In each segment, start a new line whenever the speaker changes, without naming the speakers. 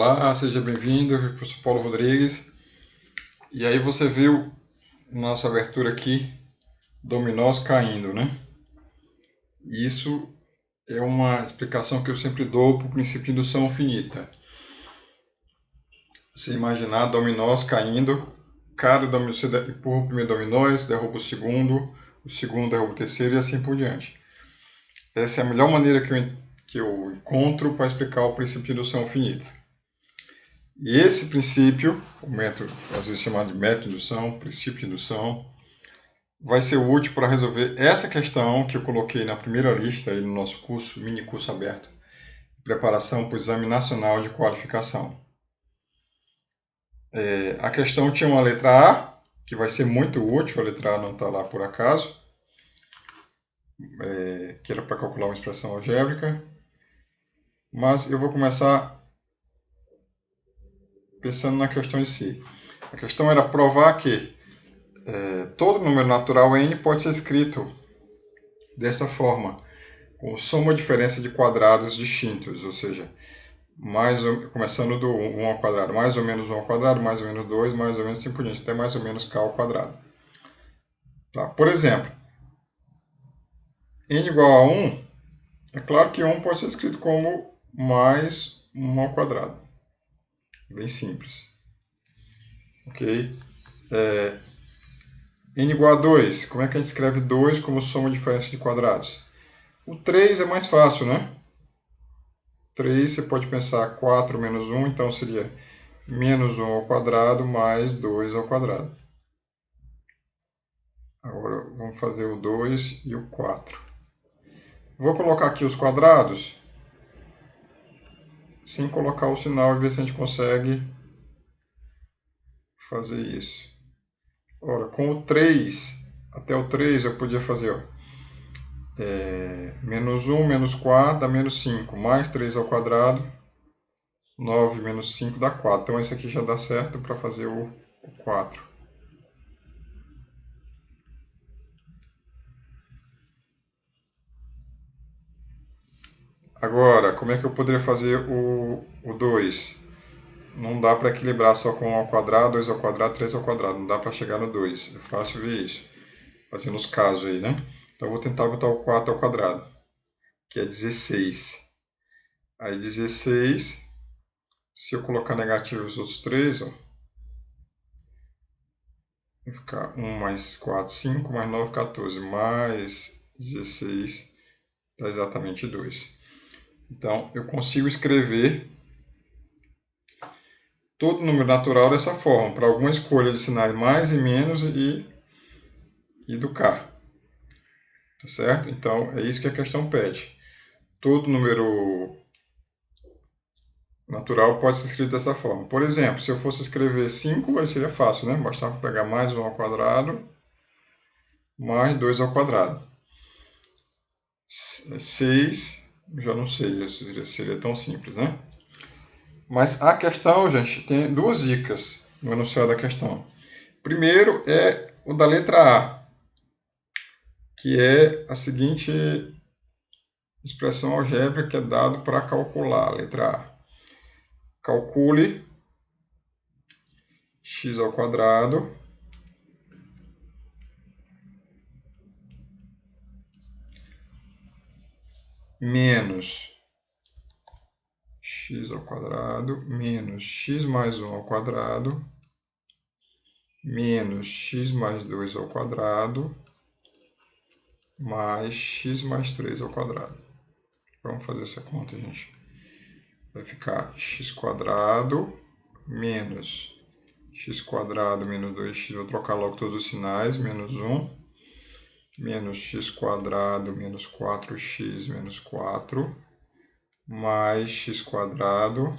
Olá, seja bem-vindo, eu sou o professor Paulo Rodrigues. E aí você viu nossa abertura aqui, dominós caindo, né? Isso é uma explicação que eu sempre dou para o princípio de indução finita. Você imaginar dominós caindo, cada dominó, você empurra o primeiro dominó, você derruba o segundo derruba o terceiro e assim por diante. Essa é a melhor maneira que eu encontro para explicar o princípio de indução finita. E esse princípio, o método, às vezes chamado de método de indução, princípio de indução, vai ser útil para resolver essa questão que eu coloquei na primeira lista aí no nosso curso, mini curso aberto, preparação para o Exame Nacional de Qualificação. A questão tinha uma letra A, que vai ser muito útil, a letra A não está lá por acaso, que era para calcular uma expressão algébrica, mas eu vou começar pensando na questão em si. A questão era provar que todo número natural n pode ser escrito dessa forma, com soma ou diferença de quadrados distintos, ou seja, começando do 1 ao quadrado, mais ou menos 1 ao quadrado, mais ou menos 2, mais ou menos assim por diante, até mais ou menos k ao quadrado. Tá? Por exemplo, n igual a 1, é claro que 1 pode ser escrito como mais 1 ao quadrado. Bem simples. Ok? N igual a 2, como é que a gente escreve 2 como soma ou diferença de quadrados? O 3 é mais fácil, né? 3, você pode pensar 4 menos 1, então seria menos 1 ao quadrado mais 2 ao quadrado. Agora vamos fazer o 2 e o 4. Vou colocar aqui os quadrados, sem colocar o sinal e ver se a gente consegue fazer isso. Ora, com o 3, até o 3 eu podia fazer, menos 1 menos 4 dá menos 5, mais 3 ao quadrado, 9 menos 5 dá 4. Então esse aqui já dá certo para fazer o 4. Agora, como é que eu poderia fazer o 2? Não dá para equilibrar só com 1 ao quadrado, 2 ao quadrado, 3 ao quadrado. Não dá para chegar no 2. É fácil ver isso. Fazendo os casos aí, né? Então eu vou tentar botar o 4 ao quadrado, que é 16. Aí 16, se eu colocar negativo os outros 3, ó, vai ficar 1 mais 4, 5, mais 9, 14, mais 16, dá exatamente 2. Então, eu consigo escrever todo número natural dessa forma, para alguma escolha de sinais mais e menos e do K. Tá certo? Então, é isso que a questão pede. Todo número natural pode ser escrito dessa forma. Por exemplo, se eu fosse escrever 5, aí seria fácil, né? Bastava pegar mais 1 ao quadrado, mais 2 ao quadrado. 6, já não sei, seria tão simples, né? Mas a questão, gente, tem duas dicas no enunciado da questão. Primeiro é o da letra A, que é a seguinte expressão algébrica que é dado para calcular a letra A. Calcule x ao quadrado menos x ao quadrado menos x mais 1 ao quadrado menos x mais 2 ao quadrado mais x mais 3 ao quadrado. Vamos fazer essa conta, gente. Vai ficar x quadrado menos x quadrado menos 2x, vou trocar logo todos os sinais, menos 1, menos x quadrado menos 4x menos 4, mais x quadrado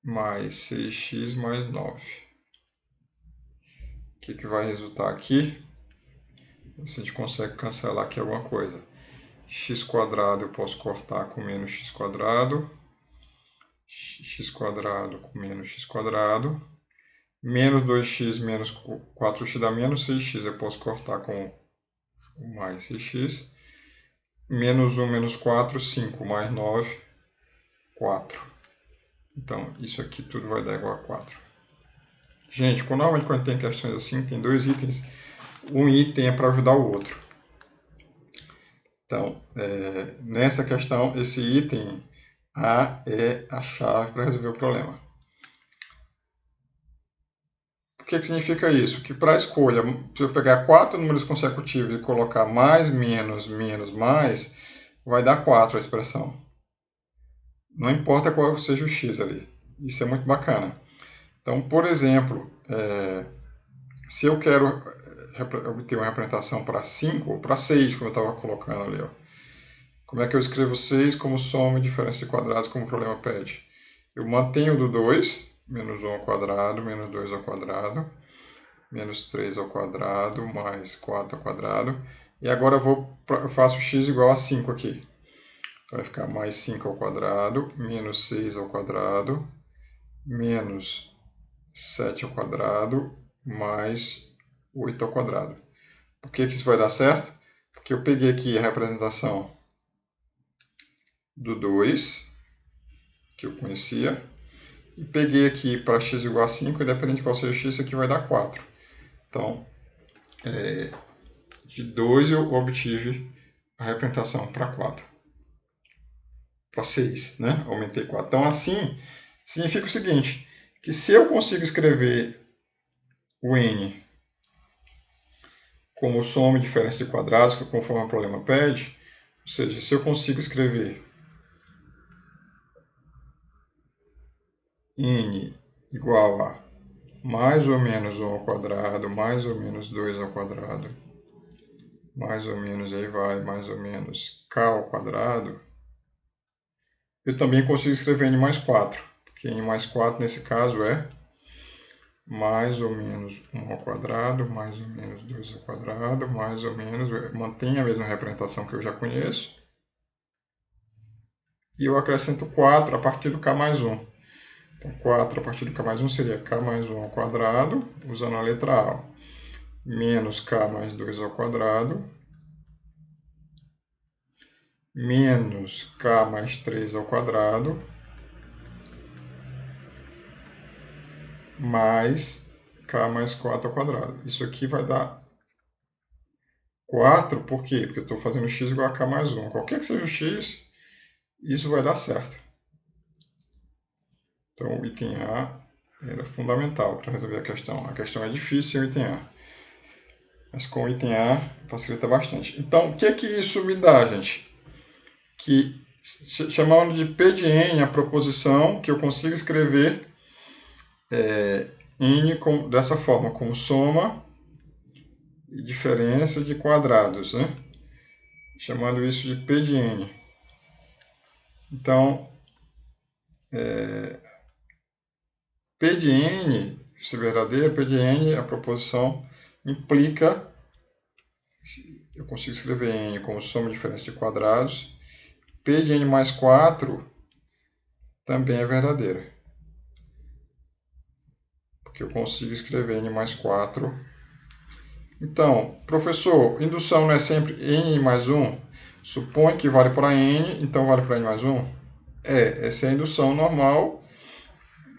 mais 6x mais 9. O que vai resultar aqui? Se a gente consegue cancelar aqui alguma coisa. X quadrado eu posso cortar com menos x quadrado. X quadrado com menos x quadrado. Menos 2x menos 4x dá menos 6x. Eu posso cortar com mais 6x. menos 1 menos 4, 5, mais 9, 4. Então, isso aqui tudo vai dar igual a 4. Gente, normalmente quando tem questões assim, tem dois itens. Um item é para ajudar o outro. Então, nessa questão, esse item A é a chave para resolver o problema. O que significa isso? Que para a escolha, se eu pegar 4 números consecutivos e colocar mais, menos, menos, mais, vai dar 4 a expressão. Não importa qual seja o x ali. Isso é muito bacana. Então, por exemplo, se eu quero obter uma representação para 5 ou para 6, como eu estava colocando ali, ó. Como é que eu escrevo 6 como soma e diferença de quadrados, como o problema pede? Eu mantenho do 2, menos 1 ao quadrado, menos 2 ao quadrado, menos 3 ao quadrado, mais 4 ao quadrado. E agora eu faço x igual a 5 aqui. Então vai ficar mais 5 ao quadrado, menos 6 ao quadrado, menos 7 ao quadrado, mais 8 ao quadrado. Por que isso vai dar certo? Porque eu peguei aqui a representação do 2, que eu conhecia, e peguei aqui para x igual a 5, independente de qual seja o x, isso aqui vai dar 4. Então, de 2 eu obtive a representação para 4. Para 6, né? Aumentei 4. Então, assim, significa o seguinte, que se eu consigo escrever o n como soma e diferença de quadrados, conforme o problema pede, ou seja, se eu consigo escrever n igual a mais ou menos 1 ao quadrado, mais ou menos 2 ao quadrado, mais ou menos, aí vai, mais ou menos k ao quadrado, eu também consigo escrever n mais 4, porque n mais 4 nesse caso é mais ou menos 1 ao quadrado, mais ou menos 2 ao quadrado, mais ou menos, mantém a mesma representação que eu já conheço, e eu acrescento 4 a partir do k mais 1. Então, 4 a partir do k mais 1 seria k mais 1 ao quadrado, usando a letra A, menos k mais 2 ao quadrado, menos k mais 3 ao quadrado, mais k mais 4 ao quadrado. Isso aqui vai dar 4, por quê? Porque eu estou fazendo x igual a k mais 1. Qualquer que seja o x, isso vai dar certo. Então, o item A era fundamental para resolver a questão. A questão é difícil sem o item A. Mas com o item A, facilita bastante. Então, o que é que isso me dá, gente? Que, chamando de P de N, a proposição que eu consigo escrever N dessa forma, como soma e diferença de quadrados, né? Chamando isso de P de N. Então, P de N, se verdadeiro, P de N, a proposição implica, eu consigo escrever N como soma e diferença de quadrados, P de N mais 4 também é verdadeira. Porque eu consigo escrever N mais 4. Então, professor, indução não é sempre N mais 1? Supõe que vale para N, então vale para N mais 1? Essa é a indução normal,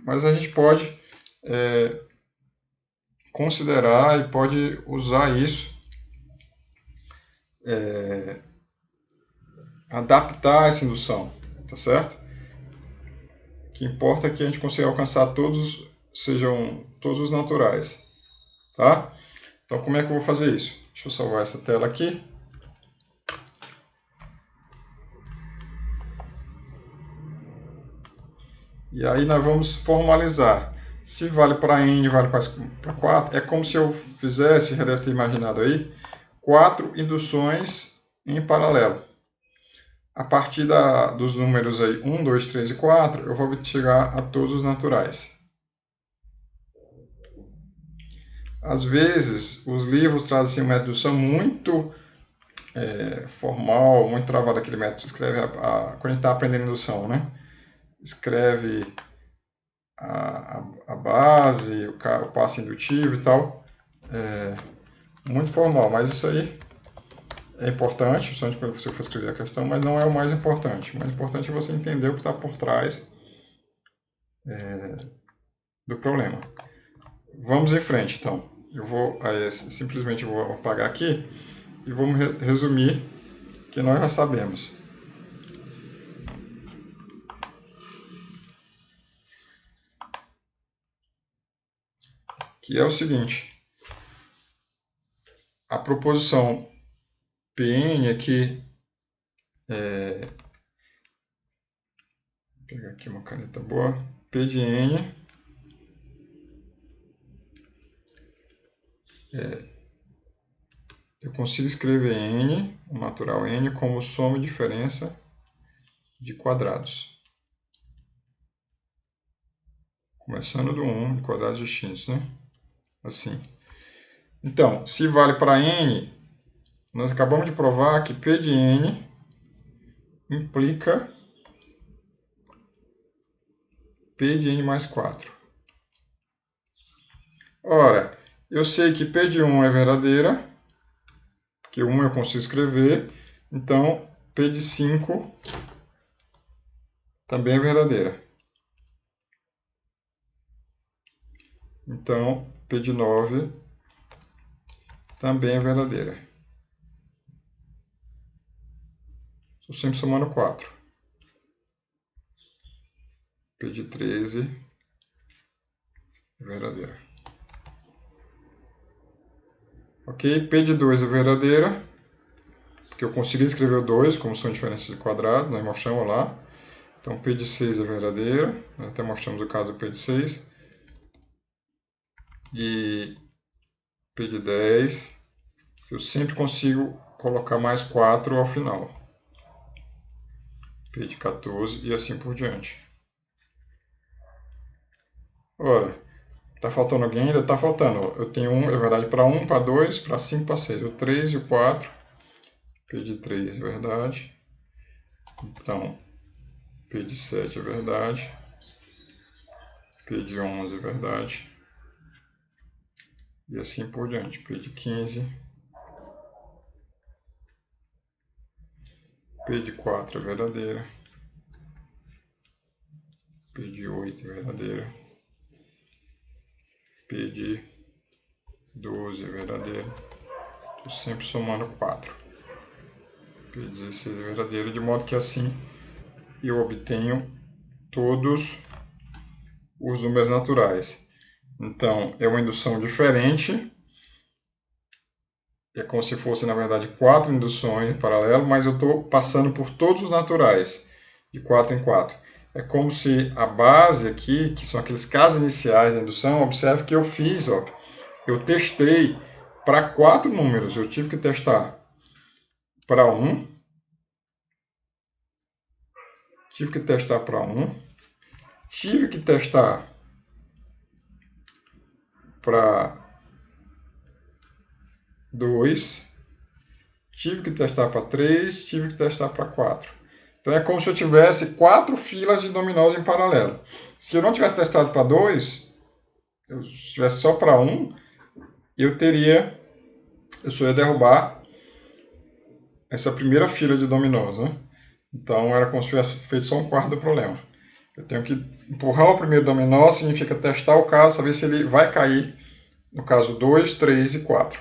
mas a gente pode considerar e pode usar isso, adaptar essa indução, tá certo? O que importa é que a gente consiga alcançar todos os naturais, tá? Então, como é que eu vou fazer isso? Deixa eu salvar essa tela aqui. E aí nós vamos formalizar. Se vale para N, vale para 4, é como se eu fizesse, já deve ter imaginado aí, 4 induções em paralelo. A partir dos números aí 1, 2, 3 e 4, eu vou chegar a todos os naturais. Às vezes, os livros trazem uma indução muito formal, muito travado aquele método. Escreve quando a gente está aprendendo indução, né? Escreve a base, o passo indutivo e tal. Muito formal, mas isso aí é importante, principalmente quando você for escrever a questão, mas não é o mais importante. O mais importante é você entender o que está por trás do problema. Vamos em frente, então. Eu vou simplesmente vou apagar aqui e vamos resumir que nós já sabemos. Que é o seguinte: a proposição Pn aqui vou pegar aqui uma caneta boa. P de n eu consigo escrever n, o natural n, como soma e diferença de quadrados. Começando do 1, de quadrados distintos, né? Assim. Então, se vale para n, nós acabamos de provar que P de n implica P de n mais 4. Ora, eu sei que P de 1 é verdadeira, porque 1 eu consigo escrever, então P de 5 também é verdadeira. Então, P de 9 também é verdadeira. Estou sempre somando 4. P de 13 é verdadeira. Ok? P de 2 é verdadeira, porque eu consegui escrever o 2 como são diferenças de quadrado, nós mostramos lá. Então, P de 6 é verdadeira, nós até mostramos o caso do P de 6. E P de 10, eu sempre consigo colocar mais 4 ao final. P de 14 e assim por diante. Ora, está faltando alguém? Ainda está faltando. Eu tenho é verdade para 1, para 2, para 5, para 6. O 3 e o 4. P de 3 é verdade. Então, P de 7 é verdade. P de 11 é verdade. E assim por diante. P de 15. P de 4 é verdadeira. P de 8 é verdadeira. P de 12 é verdadeira. Estou sempre somando 4. P de 16 é verdadeira, de modo que assim eu obtenho todos os números naturais. Então, é uma indução diferente. É como se fosse, na verdade, 4 induções em paralelo, mas eu estou passando por todos os naturais, de 4 em 4. É como se a base aqui, que são aqueles casos iniciais da indução, observe que eu fiz, ó, eu testei para 4 números. Eu tive que testar para 1, tive que testar para 1, tive que testar para 2, tive que testar para 3, tive que testar para 4. Então é como se eu tivesse 4 filas de dominós em paralelo. Se eu não tivesse testado para 2, eu estivesse só para 1, eu só ia derrubar essa primeira fila de dominós, né? Então era como se tivesse feito só um quarto do problema. Eu tenho que empurrar o primeiro dominó, significa testar o caso, saber se ele vai cair, no caso 2, 3 e 4.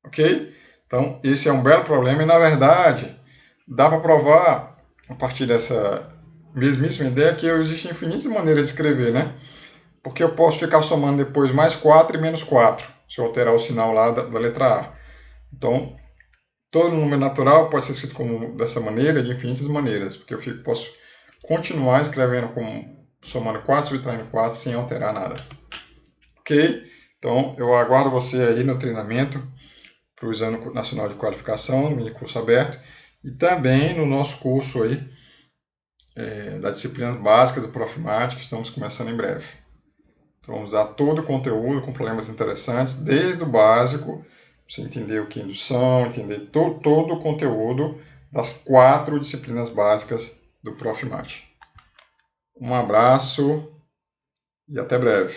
Ok? Então esse é um belo problema e na verdade dá para provar a partir dessa mesmíssima ideia que existem infinitas maneiras de escrever, né? Porque eu posso ficar somando depois mais 4 e menos 4, se eu alterar o sinal lá da letra A. Então, todo número natural pode ser escrito dessa maneira, de infinitas maneiras, porque eu posso continuar escrevendo somando 4 subtraindo 4 sem alterar nada. Ok? Então, eu aguardo você aí no treinamento para o Exame Nacional de Qualificação, no mini curso aberto, e também no nosso curso aí, das disciplinas básicas do Profimat, que estamos começando em breve. Então, vamos usar todo o conteúdo com problemas interessantes, desde o básico, você entender o que é indução, entender todo o conteúdo das 4 disciplinas básicas do Profimat. Um abraço e até breve.